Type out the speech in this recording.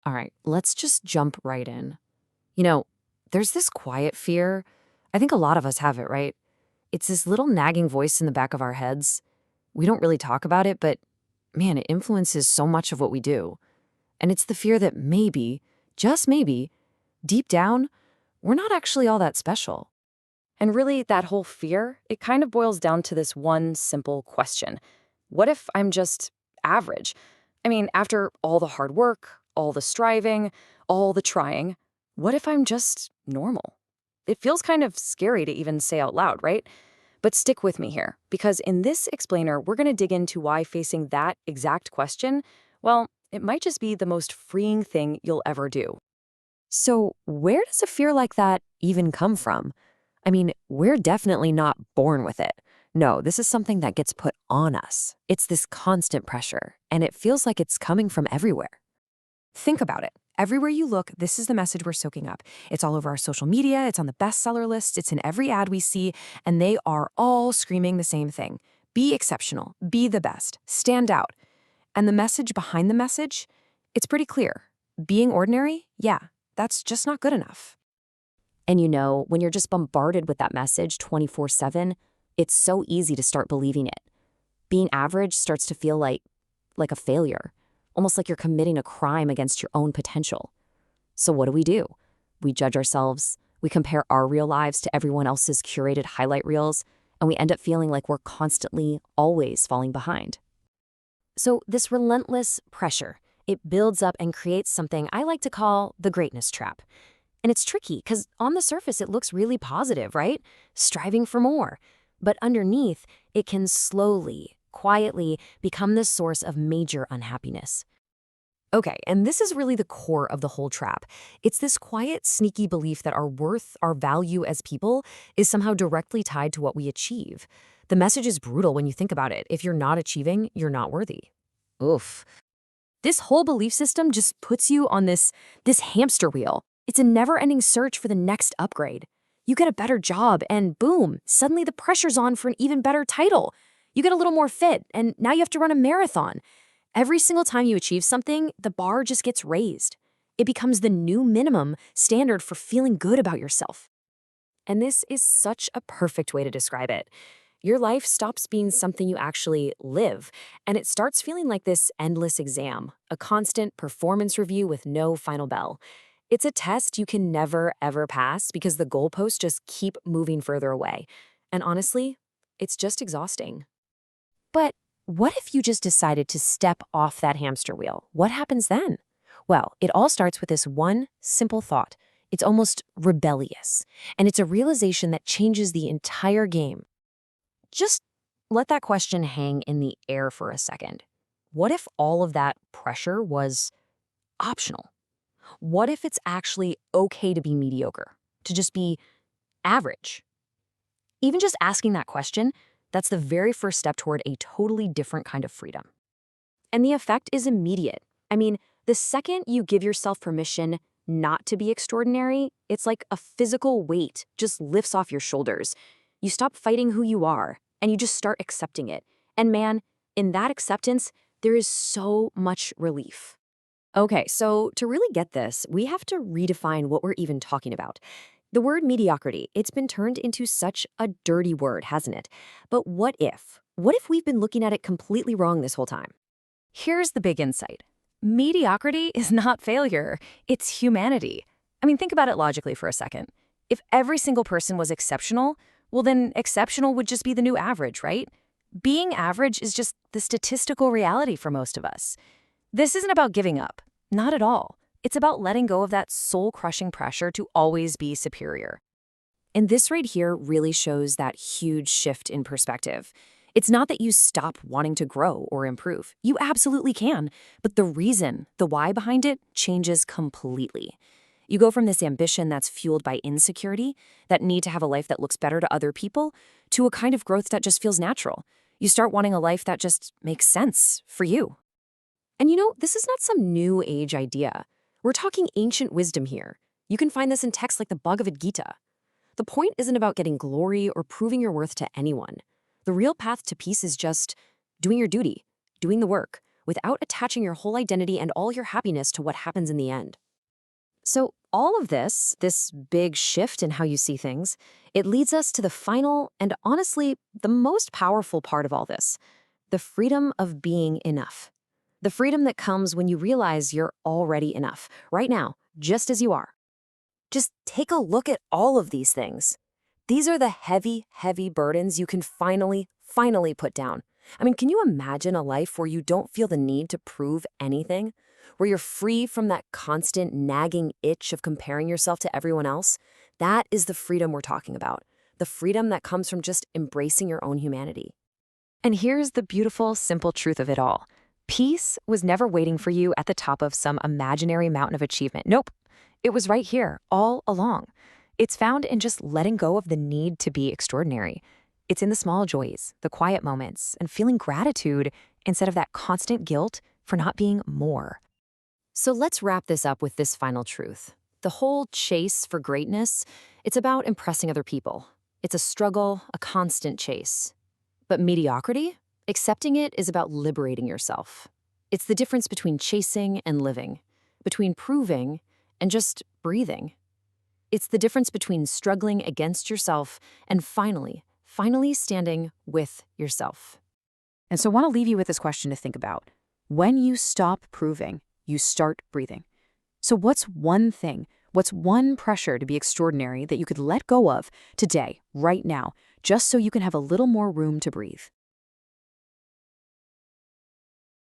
All right, let's just jump right in. You know, there's this quiet fear. I think a lot of us have it, right? It's this little nagging voice in the back of our heads. We don't really talk about it, but man, it influences so much of what we do. And it's the fear that maybe, just maybe, deep down, we're not actually all that special. And really, that whole fear, it kind of boils down to this one simple question. What if I'm just average? I mean, after all the hard work, all the striving, all the trying, what if I'm just normal? It feels kind of scary to even say out loud, right? But stick with me here, because in this explainer, we're going to dig into why facing that exact question, well, it might just be the most freeing thing you'll ever do. So, where does a fear like that even come from? I mean, we're definitely not born with it. No, this is something that gets put on us. It's this constant pressure, and it feels like it's coming from everywhere. Think about it. Everywhere you look, this is the message we're soaking up. It's all over our social media, it's on the bestseller list, it's in every ad we see, and they are all screaming the same thing. Be exceptional, be the best, stand out. And the message behind the message, it's pretty clear. Being ordinary, yeah, that's just not good enough. And when you're just bombarded with that message 24/7, it's so easy to start believing it. Being average starts to feel like a failure, almost like you're committing a crime against your own potential. So what do? We judge ourselves, we compare our real lives to everyone else's curated highlight reels, and we end up feeling like we're constantly, always falling behind. So this relentless pressure, it builds up and creates something I like to call the greatness trap. And it's tricky because on the surface, it looks really positive, right? Striving for more. But underneath, it can slowly, quietly become this source of major unhappiness. Okay, and this is really the core of the whole trap. It's this quiet, sneaky belief that our worth, our value as people, is somehow directly tied to what we achieve. The message is brutal when you think about it. If you're not achieving, you're not worthy. Oof. This whole belief system just puts you on this hamster wheel. It's a never-ending search for the next upgrade. You get a better job and boom, suddenly the pressure's on for an even better title. You get a little more fit and now you have to run a marathon. Every single time you achieve something, the bar just gets raised. It becomes the new minimum standard for feeling good about yourself. And this is such a perfect way to describe it. Your life stops being something you actually live, and it starts feeling like this endless exam, a constant performance review with no final bell. It's a test you can never, ever pass because the goalposts just keep moving further away. And honestly, it's just exhausting. But what if you just decided to step off that hamster wheel? What happens then? Well, it all starts with this one simple thought. It's almost rebellious, and it's a realization that changes the entire game. Just let that question hang in the air for a second. What if all of that pressure was optional? What if it's actually okay to be mediocre, to just be average? Even just asking that question, that's the very first step toward a totally different kind of freedom. And the effect is immediate. I mean, the second you give yourself permission not to be extraordinary, it's like a physical weight just lifts off your shoulders. You stop fighting who you are, and you just start accepting it. And man, in that acceptance, there is so much relief. Okay, so to really get this, we have to redefine what we're even talking about. The word mediocrity, it's been turned into such a dirty word, hasn't it? But what if? What if we've been looking at it completely wrong this whole time? Here's the big insight. Mediocrity is not failure, it's humanity. I mean, think about it logically for a second. If every single person was exceptional, well then exceptional would just be the new average, right? Being average is just the statistical reality for most of us. This isn't about giving up. Not at all. It's about letting go of that soul-crushing pressure to always be superior. And this right here really shows that huge shift in perspective. It's not that you stop wanting to grow or improve. You absolutely can. But the reason, the why behind it, changes completely. You go from this ambition that's fueled by insecurity, that need to have a life that looks better to other people, to a kind of growth that just feels natural. You start wanting a life that just makes sense for you. And this is not some new age idea. We're talking ancient wisdom here. You can find this in texts like the Bhagavad Gita. The point isn't about getting glory or proving your worth to anyone. The real path to peace is just doing your duty, doing the work, without attaching your whole identity and all your happiness to what happens in the end. So, all of this big shift in how you see things, it leads us to the final and honestly, the most powerful part of all this, the freedom of being enough. The freedom that comes when you realize you're already enough, right now, just as you are. Just take a look at all of these things. These are the heavy, heavy burdens you can finally put down. I mean, can you imagine a life where you don't feel the need to prove anything? Where you're free from that constant nagging itch of comparing yourself to everyone else? That is the freedom we're talking about. The freedom that comes from just embracing your own humanity. And here's the beautiful, simple truth of it all. Peace was never waiting for you at the top of some imaginary mountain of achievement. Nope. It was right here, all along. It's found in just letting go of the need to be extraordinary. It's in the small joys, the quiet moments, and feeling gratitude instead of that constant guilt for not being more. So let's wrap this up with this final truth. The whole chase for greatness, it's about impressing other people. It's a struggle, a constant chase. But mediocrity, accepting it is about liberating yourself. It's the difference between chasing and living, between proving and just breathing. It's the difference between struggling against yourself and finally standing with yourself. And so I want to leave you with this question to think about. When you stop proving, you start breathing. So what's one thing, what's one pressure to be extraordinary that you could let go of today, right now, just so you can have a little more room to breathe?